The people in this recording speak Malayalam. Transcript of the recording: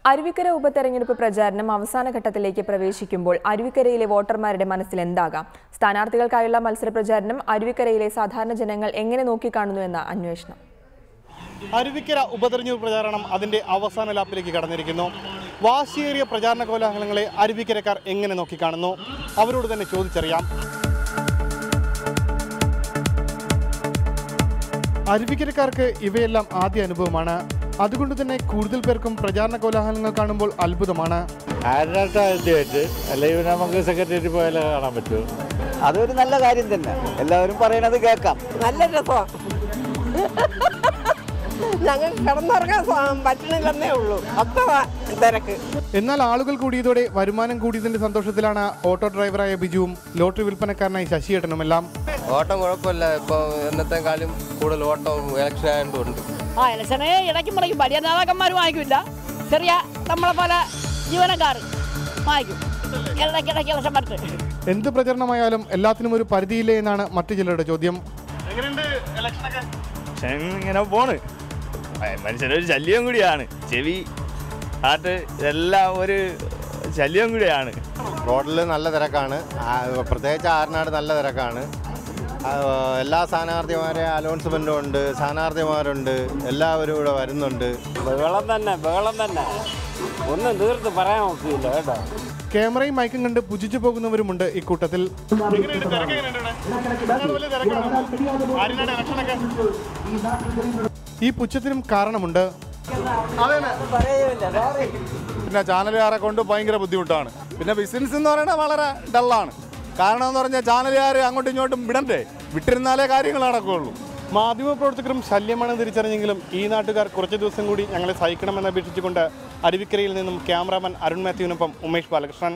അരുവിക്കര ഉപതെരഞ്ഞെടുപ്പ് പ്രചാരണം അവസാന ഘട്ടത്തിലേക്ക് പ്രവേശിക്കുമ്പോൾ അരുവിക്കരയിലെ വോട്ടർമാരുടെ മനസ്സിൽ എന്താകാം? സ്ഥാനാർത്ഥികൾക്കായുള്ള മത്സര പ്രചാരണം അരുവിക്കരയിലെ സാധാരണ ജനങ്ങൾ എങ്ങനെ നോക്കിക്കാണുന്നുവെന്ന അന്വേഷണം. അരുവിക്കര ഉപതെരഞ്ഞെടുപ്പ് പ്രചാരണം അതിന്റെ അവസാന ലാപ്പിലേക്ക് കടന്നിരിക്കുന്നു. വാശിയേറിയ പ്രചാരണ കോലാഹലങ്ങളെ അരുവിക്കരക്കാർ എങ്ങനെ നോക്കിക്കാണുന്നു? അവരോട് തന്നെ ചോദിച്ചറിയാം. അരുവിക്കരക്കാർക്ക് ഇവയെല്ലാം ആദ്യ അനുഭവമാണ്. അതുകൊണ്ട് തന്നെ കൂടുതൽ പേർക്കും പ്രചാരണ കോലാഹലങ്ങൾ കാണുമ്പോൾ അത്ഭുതമാണ്. അല്ലെങ്കിൽ നമുക്ക് സെക്രട്ടേറിയറ്റ് പോയാലേ കാണാൻ പറ്റുമോ? അതൊരു നല്ല കാര്യം തന്നെ. എല്ലാവരും പറയണത് കേൾക്കാം. നല്ല രസമാണ്. ഞങ്ങൾക്ക് കിടന്നിറങ്ങാൻ പറ്റണില്ലെന്നേ ഉള്ളൂ, അത്ര തിരക്ക്. എന്നാൽ ആളുകൾ കൂടിയതോടെ വരുമാനം കൂടിയതിന്റെ സന്തോഷത്തിലാണ് ഓട്ടോ ഡ്രൈവറായ ബിജുവും ലോട്ടറി വിൽപ്പനക്കാരനായി ശശിയേട്ടനുമെല്ലാം. ഓട്ടം കുഴപ്പമില്ല, ഇപ്പോൾ എന്നത്തെക്കാളും കൂടുതൽ ഓട്ടം ഇലക്ഷൻ ആയതുകൊണ്ട്. ഇലക്ഷനെ ഇടയ്ക്കും പറയും, വലിയ നേതാക്കന്മാർ വാങ്ങിക്കില്ല, ചെറിയ നമ്മളെ പോലെ ജീവനക്കാർ വാങ്ങിക്കും. ഇടയ്ക്കിടയ്ക്ക് ഇലക്ഷൻ പറ്റും. എന്ത് പ്രചരണമായാലും എല്ലാത്തിനും ഒരു പരിധിയില്ലേ എന്നാണ് മറ്റു ചിലരുടെ ചോദ്യം. ഇങ്ങനെ പോണ്, മനുഷ്യനൊരു ശല്യം കൂടിയാണ്. ചെവി ഹാർട്ട് ഇതെല്ലാം ഒരു ശല്യം കൂടിയാണ്. റോഡിൽ നല്ല തിരക്കാണ്, പ്രത്യേകിച്ച് ആറിനാട് നല്ല തിരക്കാണ്. എല്ലാ സ്ഥാനാർത്ഥിമാരെ അലോൺസ്മെൻറ്റും ഉണ്ട്, സ്ഥാനാർത്ഥിമാരുണ്ട്, എല്ലാവരും ഇവിടെ വരുന്നുണ്ട്. ബഹളം തന്നെ ഒന്നും തീർത്ത് പറയാൻ നോക്കിയില്ല കേട്ടോ. ക്യാമറയും മൈക്കും കണ്ട് പുജിച്ചു പോകുന്നവരുമുണ്ട് ഇക്കൂട്ടത്തിൽ. ഈ പുച്ഛത്തിനും കാരണമുണ്ട്. പിന്നെ ചാനലുകാരെ കൊണ്ട് ഭയങ്കര ബുദ്ധിമുട്ടാണ്. പിന്നെ ബിസിനസ് എന്ന് പറയുന്നത് വളരെ ഡള്ളാണ്. കാരണം എന്ന് പറഞ്ഞാൽ ചാനലുകാർ അങ്ങോട്ടും ഇങ്ങോട്ടും വിടണ്ടേ, വിട്ടിരുന്നാലേ കാര്യങ്ങൾ നടക്കുകയുള്ളൂ. മാധ്യമപ്രവർത്തകരും ശല്യമാണെന്ന് തിരിച്ചറിഞ്ഞെങ്കിലും ഈ നാട്ടുകാർ കുറച്ച് ദിവസം കൂടി ഞങ്ങളെ സഹിക്കണമെന്ന് അപേക്ഷിച്ചുകൊണ്ട് അരുവിക്കരയിൽ നിന്നും ക്യാമറാമാൻ അരുൺ മാത്യുവിനൊപ്പം ഉമേഷ് ബാലകൃഷ്ണൻ.